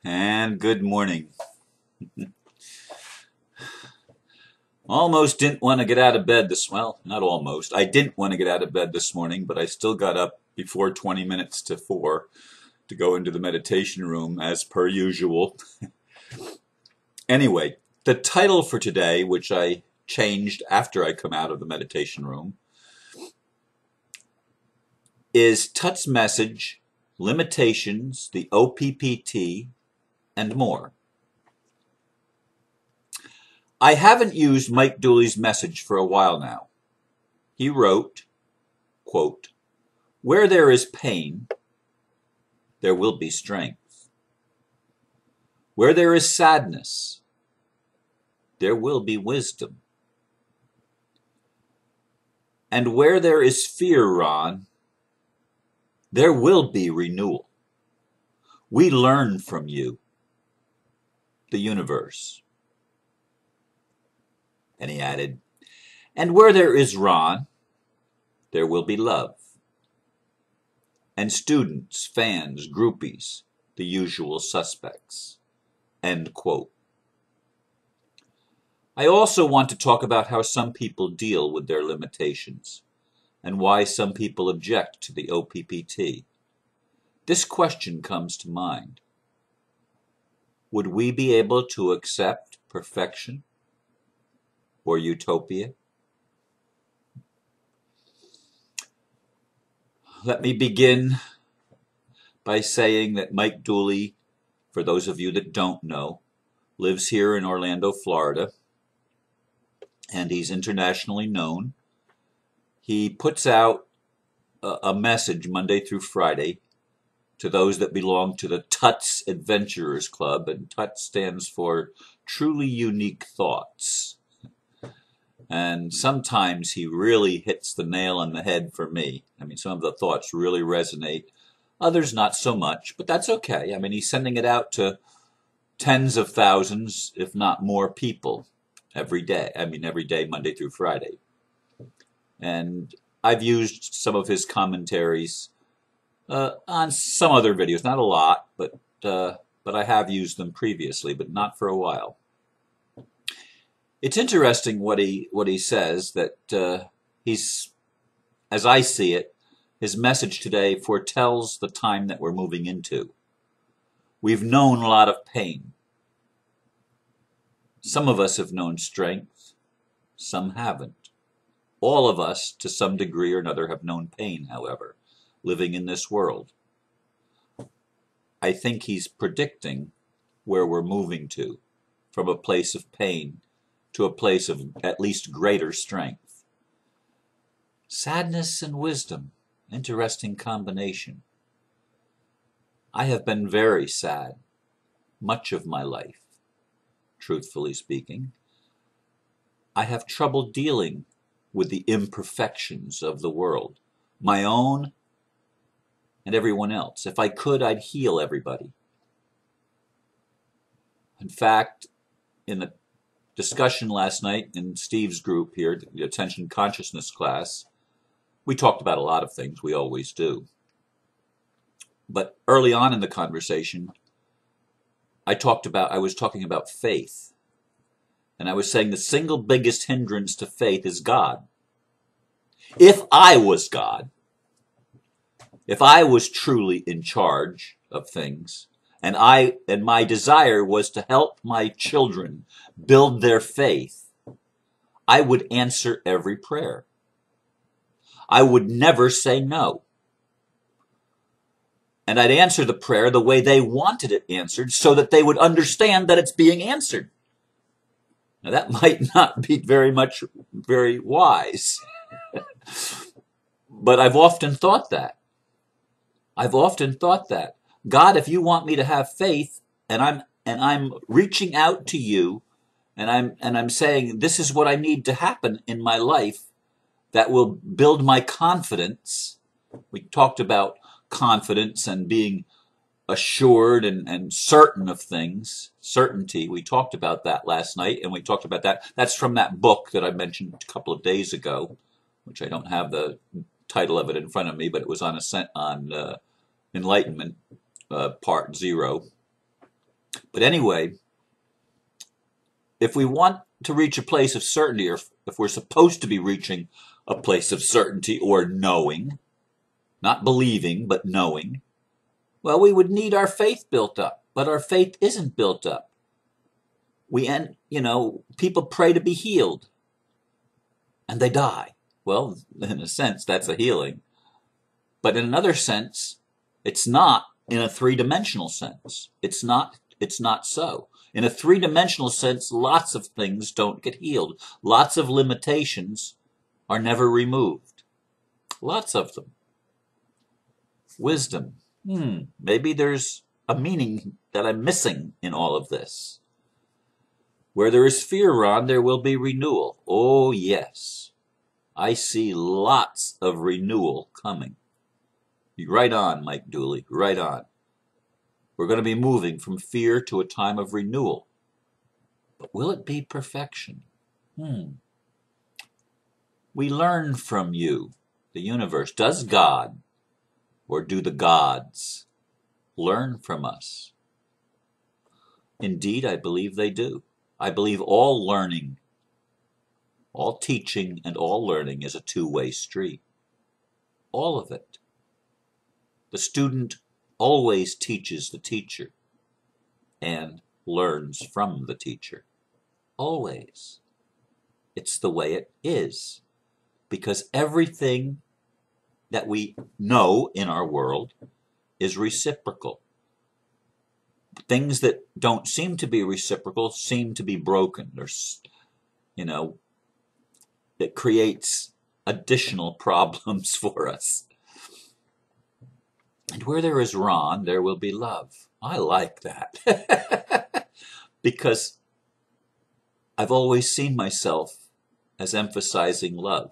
And good morning. Almost didn't want to get out of bed well, not almost. I didn't want to get out of bed this morning, but I still got up before 20 minutes to 4 to go into the meditation room as per usual. Anyway, the title for today, which I changed after I come out of the meditation room, is TUT's message, limitations, the OPPT, and more. I haven't used Mike Dooley's message for a while now. He wrote, quote, "Where there is pain, there will be strength. Where there is sadness, there will be wisdom. And where there is fear, Ron, there will be renewal. We learn from you, the universe." And he added, "And where there is Ron, there will be love. And students, fans, groupies, the usual suspects." End quote. I also want to talk about how some people deal with their limitations and why some people object to the OPPT. This question comes to mind. Would we be able to accept perfection or utopia? Let me begin by saying that Mike Dooley, for those of you that don't know, lives here in Orlando, Florida, and he's internationally known. He puts out a message Monday through Friday to those that belong to the TUT's Adventurers Club, and TUT stands for Truly Unique Thoughts. And sometimes he really hits the nail on the head for me. I mean, some of the thoughts really resonate. Others not so much, but that's okay. I mean, he's sending it out to tens of thousands, if not more people every day. I mean, every day, Monday through Friday. And I've used some of his commentaries on some other videos. Not a lot, but I have used them previously, but not for a while. It's interesting what he says, that he's, as I see it, his message today foretells the time that we're moving into. We've known a lot of pain. Some of us have known strength, some haven't. All of us, to some degree or another, have known pain, however, living in this world. I think he's predicting where we're moving to, from a place of pain to a place of at least greater strength. Sadness and wisdom, interesting combination. I have been very sad much of my life, truthfully speaking. I have trouble dealing with the imperfections of the world, my own and everyone else. If I could, I'd heal everybody. In fact, in the discussion last night in Steve's group here, the Attention Consciousness class, we talked about a lot of things. We always do. But early on in the conversation, I was talking about faith. And I was saying the single biggest hindrance to faith is God. If I was God, if I was truly in charge of things, and my desire was to help my children build their faith, I would answer every prayer. I would never say no. And I'd answer the prayer the way they wanted it answered so that they would understand that it's being answered. Now that might not be very wise. But I've often thought that. God, if you want me to have faith, and I'm reaching out to you, and I'm saying this is what I need to happen in my life that will build my confidence. We talked about confidence and being assured and certain of things, certainty. We talked about that last night, and we talked about that. That's from that book that I mentioned a couple of days ago, which I don't have the title of it in front of me, but it was on Enlightenment, Part 0. But anyway, if we want to reach a place of certainty, or if we're supposed to be reaching a place of certainty or knowing, not believing, but knowing, well, we would need our faith built up. But our faith isn't built up. People pray to be healed, and they die. Well, in a sense, that's a healing. But in another sense, it's not in a three-dimensional sense. It's not so. In a three-dimensional sense, lots of things don't get healed. Lots of limitations are never removed. Lots of them. Wisdom. Maybe there's a meaning that I'm missing in all of this. Where there is fear, Ron, there will be renewal. Oh, yes. I see lots of renewal coming. Right on, Mike Dooley, right on. We're going to be moving from fear to a time of renewal. But will it be perfection? We learn from you, the universe. Does God, or do the gods, learn from us? Indeed, I believe they do. I believe all learning, all teaching and all learning is a two-way street. All of it. The student always teaches the teacher and learns from the teacher. Always. It's the way it is. Because everything that we know in our world is reciprocal. Things that don't seem to be reciprocal seem to be broken. There's, it creates additional problems for us. And where there is Ron, there will be love. I like that. Because I've always seen myself as emphasizing love.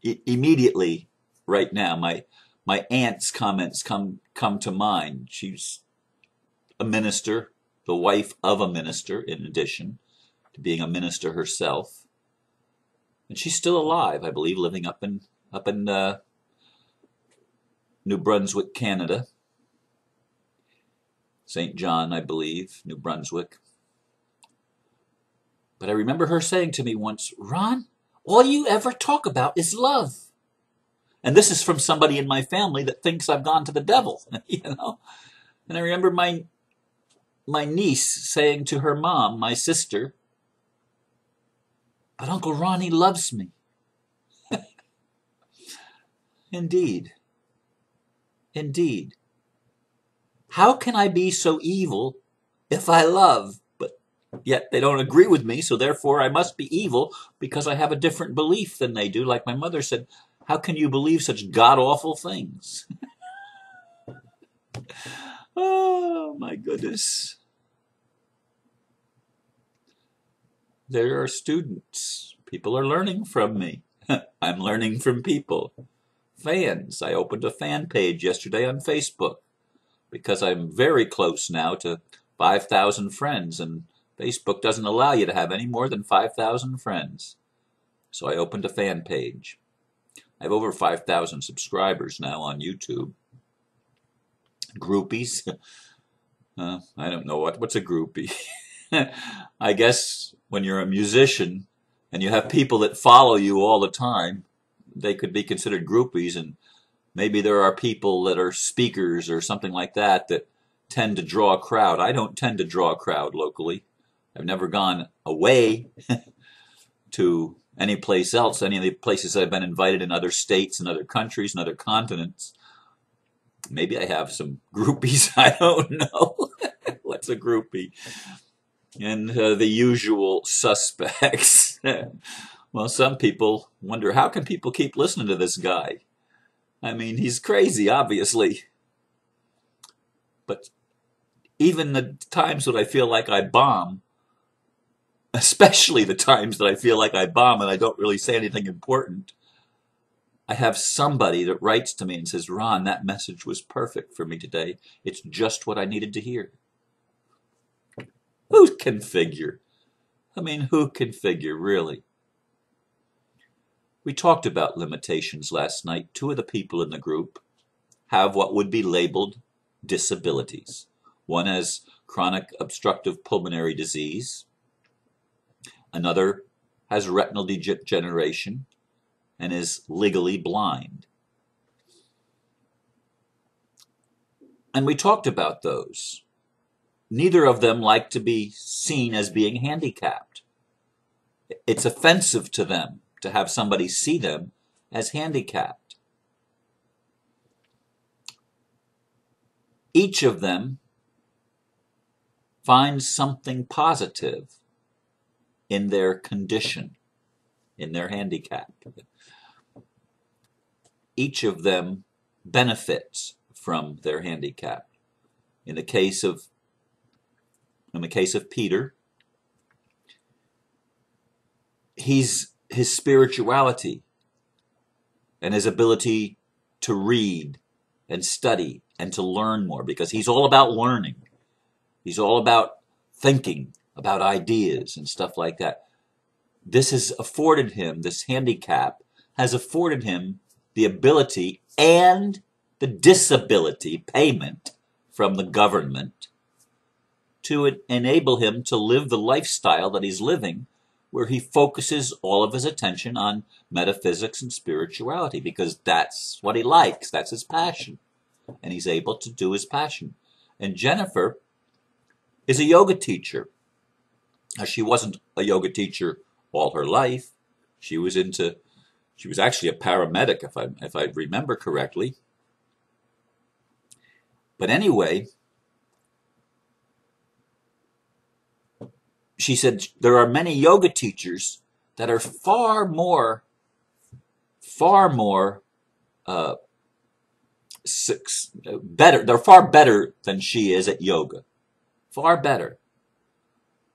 Immediately, right now, my aunt's comments come to mind. She's a minister, the wife of a minister, in addition to being a minister herself. And she's still alive, I believe, living up in New Brunswick, Canada. St. John, I believe, New Brunswick. But I remember her saying to me once, Ron, all you ever talk about is love. And this is from somebody in my family that thinks I've gone to the devil, And I remember my niece saying to her mom, my sister, but Uncle Ronnie loves me. Indeed. Indeed. How can I be so evil if I love? But yet they don't agree with me, so therefore I must be evil because I have a different belief than they do. Like my mother said, how can you believe such god-awful things? Oh, my goodness. There are students. People are learning from me. I'm learning from people. Fans. I opened a fan page yesterday on Facebook because I'm very close now to 5,000 friends, and Facebook doesn't allow you to have any more than 5,000 friends. So I opened a fan page. I have over 5,000 subscribers now on YouTube. Groupies. I don't know what's a groupie. I guess when you're a musician and you have people that follow you all the time, they could be considered groupies, and maybe there are people that are speakers or something like that that tend to draw a crowd. I don't tend to draw a crowd locally. I've never gone away to any place else, any of the places I've been invited in other states and other countries and other continents. Maybe I have some groupies. I don't know. What's a groupie? And the usual suspects. Well, some people wonder, how can people keep listening to this guy? I mean, he's crazy, obviously. But even the times that I feel like I bomb, especially the times that I feel like I bomb and I don't really say anything important, I have somebody that writes to me and says, Ron, that message was perfect for me today. It's just what I needed to hear. Who can figure? I mean, who can figure, really? We talked about limitations last night. 2 of the people in the group have what would be labeled disabilities. One has chronic obstructive pulmonary disease. Another has retinal degeneration and is legally blind. And we talked about those. Neither of them like to be seen as being handicapped. It's offensive to them to have somebody see them as handicapped. Each of them finds something positive in their condition, in their handicap. Each of them benefits from their handicap. In the case of Peter, his spirituality and his ability to read and study and to learn more, because he's all about learning. He's all about thinking about ideas and stuff like that. This has afforded him, this handicap has afforded him the ability and the disability payment from the government to enable him to live the lifestyle that he's living, where he focuses all of his attention on metaphysics and spirituality, because that's what he likes, that's his passion, and he's able to do his passion. And Jennifer is a yoga teacher. Now, she wasn't a yoga teacher all her life. She was actually a paramedic, if I remember correctly. But anyway, she said there are many yoga teachers that are far more better. They're far better than she is at yoga. Far better.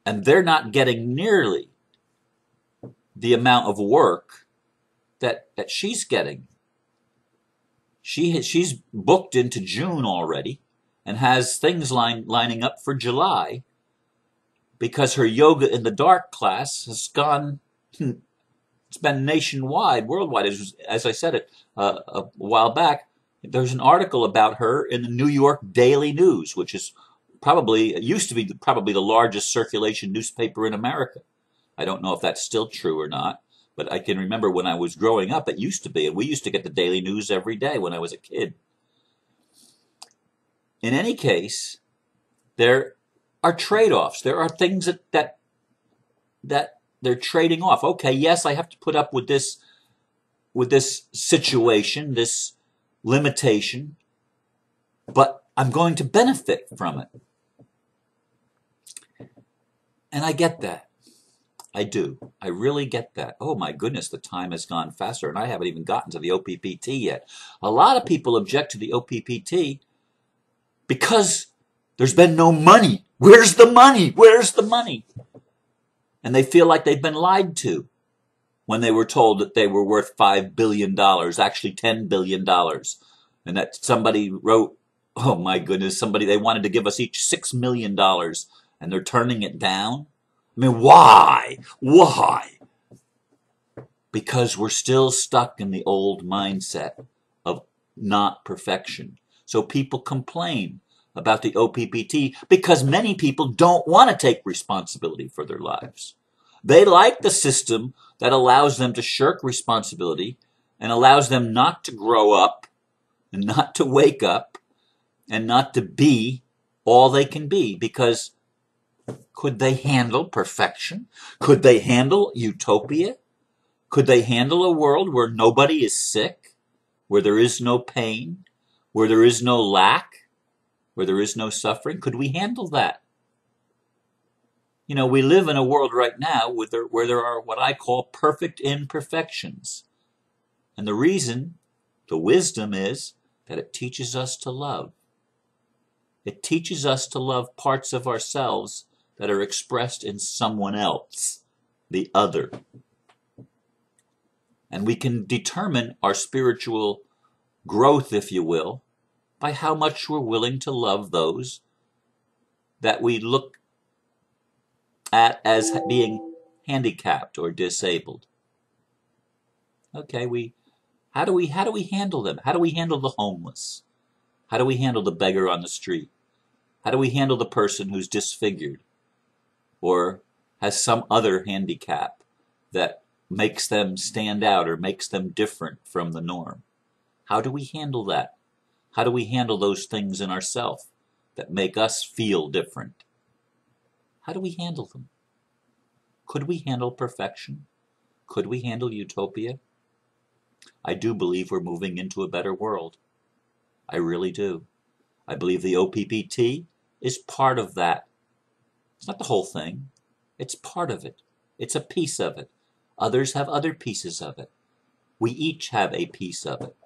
And they're not getting nearly the amount of work that she's getting. She's booked into June already and has things lining up for July, because her yoga in the dark class has gone, it's been nationwide, worldwide. As I said it a while back, there's an article about her in the New York Daily News, which is used to be probably the largest circulation newspaper in America. I don't know if that's still true or not, but I can remember when I was growing up, it used to be, and we used to get the Daily News every day when I was a kid. In any case, there are trade-offs. There are things that they're trading off. Okay, yes, I have to put up with this situation, this limitation, but I'm going to benefit from it. And I get that. I do. I really get that. Oh my goodness, the time has gone faster, and I haven't even gotten to the OPPT yet. A lot of people object to the OPPT because there's been no money. Where's the money? Where's the money? And they feel like they've been lied to when they were told that they were worth $5 billion, actually $10 billion. And that somebody wrote, oh my goodness, they wanted to give us each $6 million, and they're turning it down. I mean, why? Why? Because we're still stuck in the old mindset of not perfection. So people complain about the OPPT because many people don't want to take responsibility for their lives. They like the system that allows them to shirk responsibility and allows them not to grow up and not to wake up and not to be all they can be, because could they handle perfection? Could they handle utopia? Could they handle a world where nobody is sick, where there is no pain, where there is no lack, where there is no suffering? Could we handle that? You know, we live in a world right now where there are what I call perfect imperfections. And the reason, the wisdom is that it teaches us to love. It teaches us to love parts of ourselves that are expressed in someone else, the other. And we can determine our spiritual growth, if you will, by how much we're willing to love those that we look at as being handicapped or disabled. Okay, how do we handle them? How do we handle the homeless? How do we handle the beggar on the street? How do we handle the person who's disfigured or has some other handicap that makes them stand out or makes them different from the norm? How do we handle that? How do we handle those things in ourselves that make us feel different? How do we handle them? Could we handle perfection? Could we handle utopia? I do believe we're moving into a better world. I really do. I believe the OPPT is part of that. It's not the whole thing. It's part of it. It's a piece of it. Others have other pieces of it. We each have a piece of it.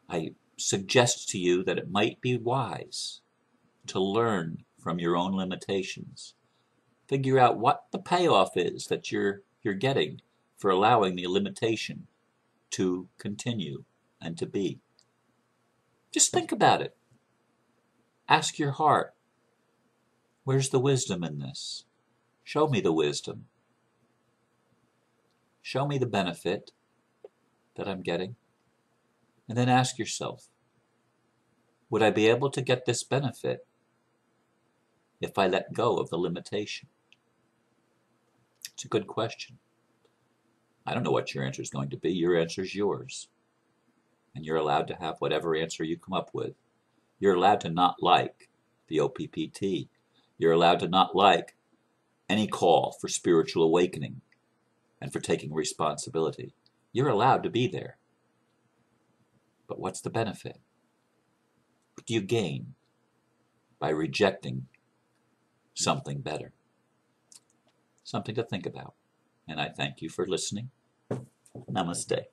I suggest to you that it might be wise to learn from your own limitations. Figure out what the payoff is that you're getting for allowing the limitation to continue and to be. Just think about it. Ask your heart, where's the wisdom in this? Show me the wisdom. Show me the benefit that I'm getting. And then ask yourself, would I be able to get this benefit if I let go of the limitation? It's a good question. I don't know what your answer is going to be. Your answer is yours. And you're allowed to have whatever answer you come up with. You're allowed to not like the OPPT. You're allowed to not like any call for spiritual awakening and for taking responsibility. You're allowed to be there. But what's the benefit? What do you gain by rejecting something better? Something to think about. And I thank you for listening. Namaste.